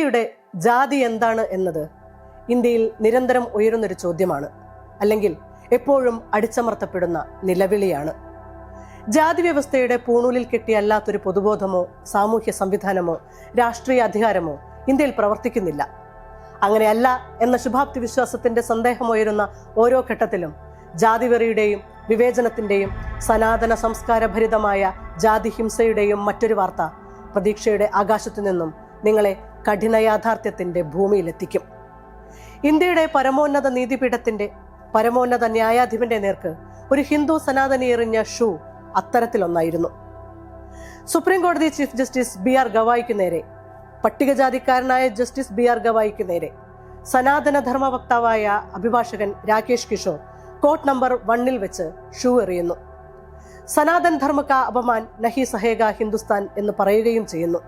ഇന്ത്യയുടെ ജാതി എന്താണ് എന്നത് ഇന്ത്യയിൽ നിരന്തരം ഉയരുന്നൊരു ചോദ്യമാണ്, അല്ലെങ്കിൽ എപ്പോഴും അടിച്ചമർത്തപ്പെടുന്ന നിലവിളിയാണ്. ജാതി വ്യവസ്ഥയുടെ പൂണൂലിൽ കെട്ടിയല്ലാത്തൊരു പൊതുബോധമോ സാമൂഹ്യ സംവിധാനമോ രാഷ്ട്രീയ അധികാരമോ ഇന്ത്യയിൽ പ്രവർത്തിക്കുന്നില്ല. അങ്ങനെയല്ല എന്ന ശുഭാപ്തി വിശ്വാസത്തിന്റെ സന്ദേഹമുയരുന്ന ഓരോ ഘട്ടത്തിലും ജാതിവെറിയുടെയും വിവേചനത്തിന്റെയും സനാതന സംസ്കാരഭരിതമായ ജാതിഹിംസയുടെയും മറ്റൊരു വാർത്ത പ്രതീക്ഷയുടെ ആകാശത്തു നിന്നും നിങ്ങളെ കഠിന യാഥാർത്ഥ്യത്തിന്റെ ഭൂമിയിലെത്തിക്കും. ഇന്ത്യയുടെ പരമോന്നത നീതിപീഠത്തിന്റെ പരമോന്നത ന്യായാധിപന്റെ നേർക്ക് ഒരു ഹിന്ദു സനാതനി എറിഞ്ഞ ഷൂ അത്തരത്തിലൊന്നായിരുന്നു. സുപ്രീം കോടതി ചീഫ് ജസ്റ്റിസ് BR ഗവായിക്ക് നേരെ, പട്ടികജാതിക്കാരനായ ജസ്റ്റിസ് BR ഗവായിക്ക് നേരെ സനാതന ധർമ്മ വക്താവായ അഭിഭാഷകൻ രാകേഷ് കിഷോർ കോർട്ട് നമ്പർ 1 വെച്ച് ഷൂ എറിയുന്നു. സനാതൻ ധർമ്മ കാ അപമാൻ നഹി സഹേഗ ഹിന്ദുസ്ഥാൻ എന്ന് പറയുകയും ചെയ്യുന്നു.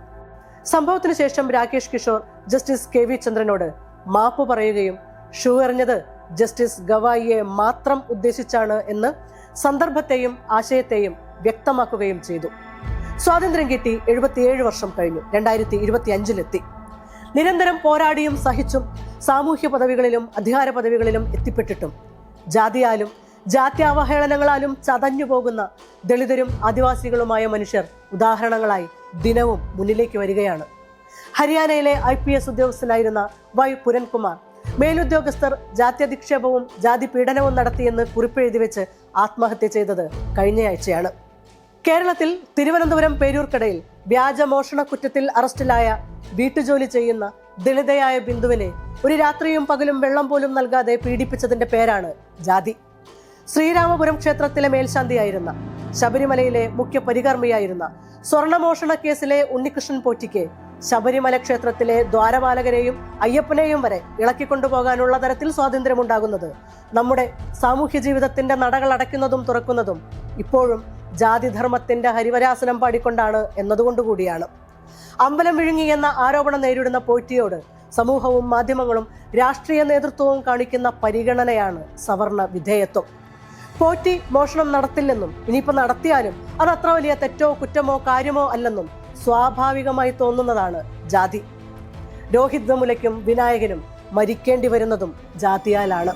സംഭവത്തിന് ശേഷം രാകേഷ് കിഷോർ ജസ്റ്റിസ് KV ചന്ദ്രനോട് മാപ്പ് പറയുകയും ഷൂ എറിഞ്ഞത് ജസ്റ്റിസ് ഗവായിയെ മാത്രം ഉദ്ദേശിച്ചാണ് എന്ന് സന്ദർഭത്തെയും ആശയത്തെയും വ്യക്തമാക്കുകയും ചെയ്തു. സ്വാതന്ത്ര്യം കിട്ടി 77 വർഷം കഴിഞ്ഞു. 2025 നിരന്തരം പോരാടിയും സഹിച്ചും സാമൂഹ്യ പദവികളിലും അധികാര പദവികളിലും എത്തിപ്പെട്ടിട്ടും ജാതിയാലും ജാത്യാവഹേളനങ്ങളാലും ചതഞ്ഞു പോകുന്ന ദളിതരും ആദിവാസികളുമായ മനുഷ്യർ ഉദാഹരണങ്ങളായി ദിനവും മുന്നിലേക്ക് വരികയാണ്. ഹരിയാനയിലെ IPS ഉദ്യോഗസ്ഥനായിരുന്ന Y പുരൻകുമാർ മേലുദ്യോഗസ്ഥർ ജാത്യധിക്ഷേപവും ജാതി പീഡനവും നടത്തിയെന്ന് കുറിപ്പെഴുതി വെച്ച് ആത്മഹത്യ ചെയ്തത് കഴിഞ്ഞയാഴ്ചയാണ്. കേരളത്തിൽ തിരുവനന്തപുരം പേരൂർക്കടയിൽ വ്യാജമോഷണ കുറ്റത്തിൽ അറസ്റ്റിലായ വീട്ടുജോലി ചെയ്യുന്ന ദളിതയായ ബിന്ദുവിനെ ഒരു രാത്രിയും പകലും വെള്ളം പോലും നൽകാതെ പീഡിപ്പിച്ചതിന്റെ പേരാണ് ജാതി. ശ്രീരാമപുരം ക്ഷേത്രത്തിലെ മേൽശാന്തിയായിരുന്ന, ശബരിമലയിലെ മുഖ്യ പരികർമ്മിയായിരുന്ന, സ്വർണമോഷണ കേസിലെ ഉണ്ണികൃഷ്ണൻ പോറ്റിക്ക് ശബരിമല ക്ഷേത്രത്തിലെ ദ്വാരപാലകരെയും അയ്യപ്പനെയും വരെ ഇളക്കിക്കൊണ്ടുപോകാനുള്ള തരത്തിൽ സ്വാതന്ത്ര്യമുണ്ടാകുന്നത്, നമ്മുടെ സാമൂഹ്യ ജീവിതത്തിന്റെ നടകൾ അടയ്ക്കുന്നതും തുറക്കുന്നതും ഇപ്പോഴും ജാതിധർമ്മത്തിന്റെ ഹരിവരാസനം പാടിക്കൊണ്ടാണ് എന്നതുകൊണ്ടുകൂടിയാണ്. അമ്പലം വിഴുങ്ങി എന്ന ആരോപണം നേരിടുന്ന പോറ്റിയോട് സമൂഹവും മാധ്യമങ്ങളും രാഷ്ട്രീയ നേതൃത്വവും കാണിക്കുന്ന പരിഗണനയാണ് സവർണ വിധേയത്വം. പോറ്റി മോഷണം നടത്തില്ലെന്നും ഇനിയിപ്പോൾ നടത്തിയാലും അത് അത്ര വലിയ തെറ്റോ കുറ്റമോ കാര്യമോ അല്ലെന്നും സ്വാഭാവികമായി തോന്നുന്നതാണ് ജാതി. രോഹിത് വെമുലയ്ക്കും വിനായകനും മരിക്കേണ്ടി വരുന്നതും ജാതിയാലാണ്.